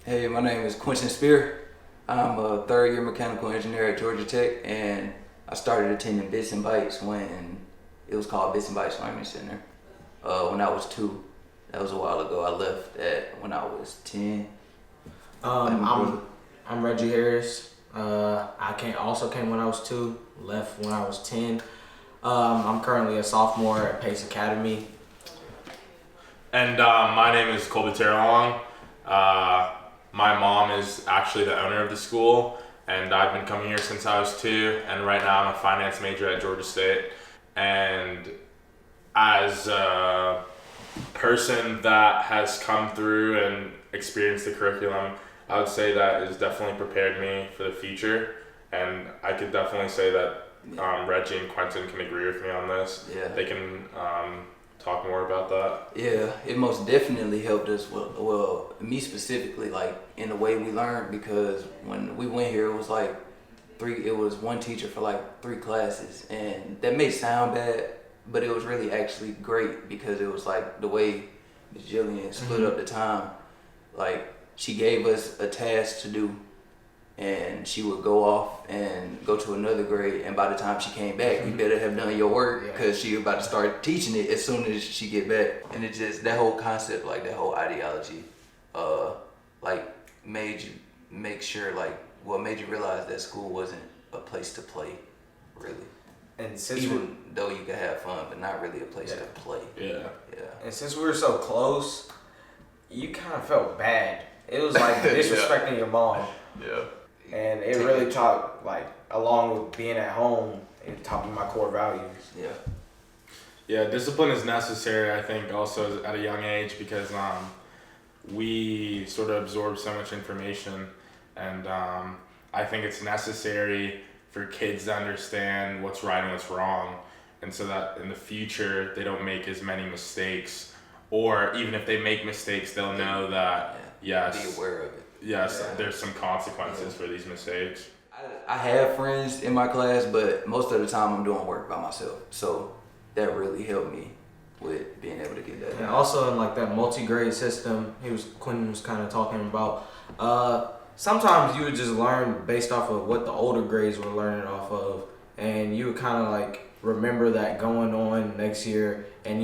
Hey, my name is Quentin Spear. I'm a third year mechanical engineer at Georgia Tech, and I started attending Bits and Bytes when it was called Bits and Bytes Learning Center. When I was 2, that was a while ago. I left when I was 10. I'm Reggie Harris. I came when I was 2, left when I was 10. I'm currently a sophomore at Pace Academy. And my name is Colby Terrelong. My mom is actually the owner of the school, and I've been coming here since I was 2, and right now I'm a finance major at Georgia State. And as a person that has come through and experienced the curriculum, I would say that has definitely prepared me for the future, and I could definitely say that Reggie and Quentin can agree with me on this. Yeah. They can talk more about that. Yeah, it most definitely helped us. Well, me specifically, like in the way we learned, because when we went here, it was like it was one teacher for like 3 classes, and that may sound bad, but it was really actually great because it was like the way Ms. Jillian split up the time. Like she gave us a task to do, and she would go off and go to another grade, and by the time she came back, you better have done your work because she about to start teaching it as soon as she get back. And it just, that whole concept, like that whole ideology, like made you made you realize that school wasn't a place to play, really. And since Even though you could have fun, but not really a place to play. Yeah. And since we were so close, you kind of felt bad. It was like disrespecting your mom. Yeah. And it really taught, like, along with being at home, it taught me my core values. Yeah. Yeah, discipline is necessary, I think, also at a young age because we sort of absorb so much information, and I think it's necessary for kids to understand what's right and what's wrong, and so that in the future they don't make as many mistakes, or even if they make mistakes, they'll know that, yes, be aware of it. Yes, there's some consequences for these mistakes. I have friends in my class, but most of the time I'm doing work by myself. So that really helped me with being able to get that. And also in like that multi-grade system, Quentin was kind of talking about. Sometimes you would just learn based off of what the older grades were learning off of, and you would kind of like remember that going on next year, and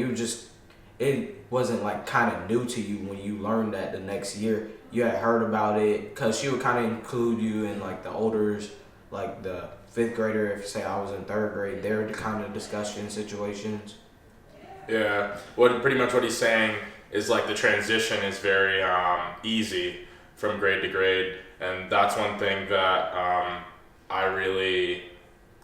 it wasn't like kind of new to you when you learned that the next year. You had heard about it because she would kind of include you in like the olders, like the 5th grader. If say I was in 3rd grade, they're the kind of discussion situations. Yeah, pretty much what he's saying is like the transition is very easy from grade to grade, and that's one thing that I really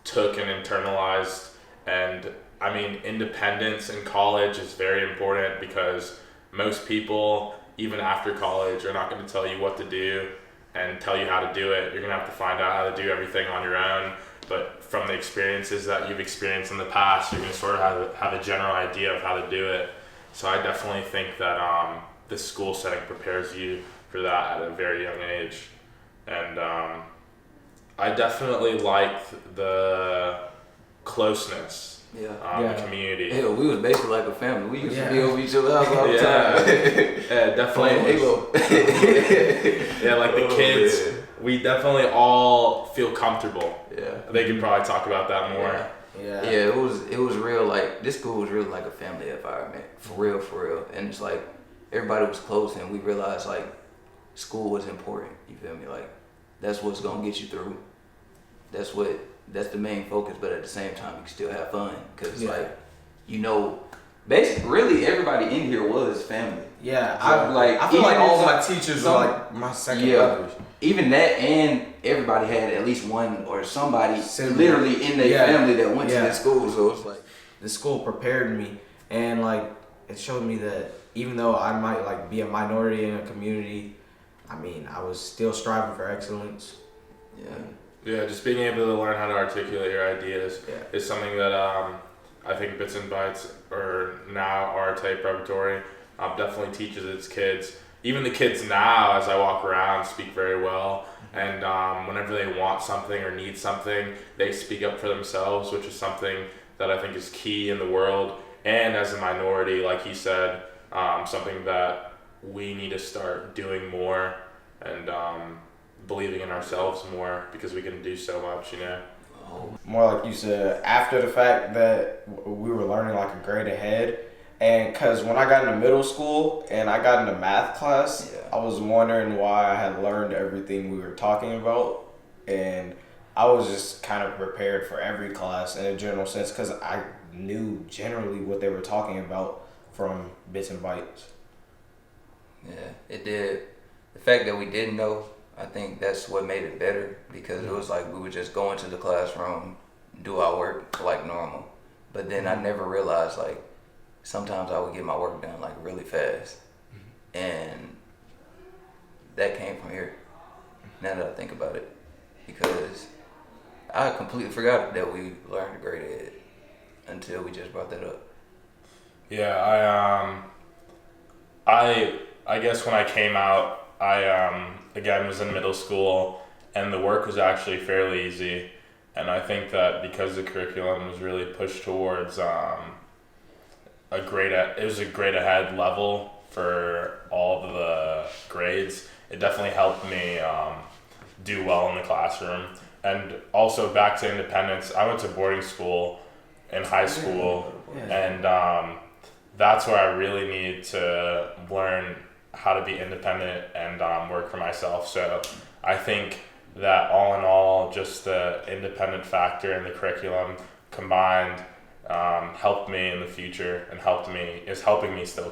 took and internalized. And I mean, independence in college is very important because most people, even after college, are not going to tell you what to do and tell you how to do it. You're going to have to find out how to do everything on your own. But from the experiences that you've experienced in the past, you're going to sort of have a general idea of how to do it. So I definitely think that the school setting prepares you for that at a very young age. And I definitely liked the closeness. The community. Yeah, we was basically like a family. We used to be over each other's house all the time. Yeah, definitely. Playing Halo. Yeah, like the kids, we definitely all feel comfortable. Yeah. They could probably talk about that more. Yeah, it was real, like, this school was really like a family environment. For real. And it's like, everybody was close, and we realized, like, school was important. You feel me? Like, that's what's gonna get you through. That's the main focus, but at the same time, you can still have fun. Because, basically, really, everybody in here was family. Yeah, So, I feel like all my teachers were like my second brothers. Even that, and everybody had at least one or somebody literally in their family that went to that school. So it's like, the school prepared me, and like it showed me that even though I might like be a minority in a community, I mean, I was still striving for excellence. Yeah, just being able to learn how to articulate your ideas is something that I think Bits and Bytes, or now Arete Preparatory, definitely teaches its kids. Even the kids now, as I walk around, speak very well. And whenever they want something or need something, they speak up for themselves, which is something that I think is key in the world. And as a minority, like he said, something that we need to start doing more and believing in ourselves more because we can do so much, you know. More like you said, after the fact that we were learning like a grade ahead. And because when I got into middle school and I got into math class, Yeah. I was wondering why I had learned everything we were talking about. And I was just kind of prepared for every class in a general sense because I knew generally what they were talking about from bits and bytes. Yeah, it did. The fact that we didn't know, I think that's what made it better because it was like we would just go into the classroom, do our work like normal. But then I never realized like sometimes I would get my work done like really fast. And that came from here. Now that I think about it. Because I completely forgot that we learned a grade ahead until we just brought that up. Yeah, I guess when I came out, I again was in middle school, and the work was actually fairly easy, and I think that because the curriculum was really pushed towards it was a grade ahead level for all of the grades. It definitely helped me do well in the classroom, and also back to independence. I went to boarding school in high school, and that's where I really need to learn how to be independent and work for myself. So I think that all in all, just the independent factor in the curriculum combined helped me in the future and is helping me still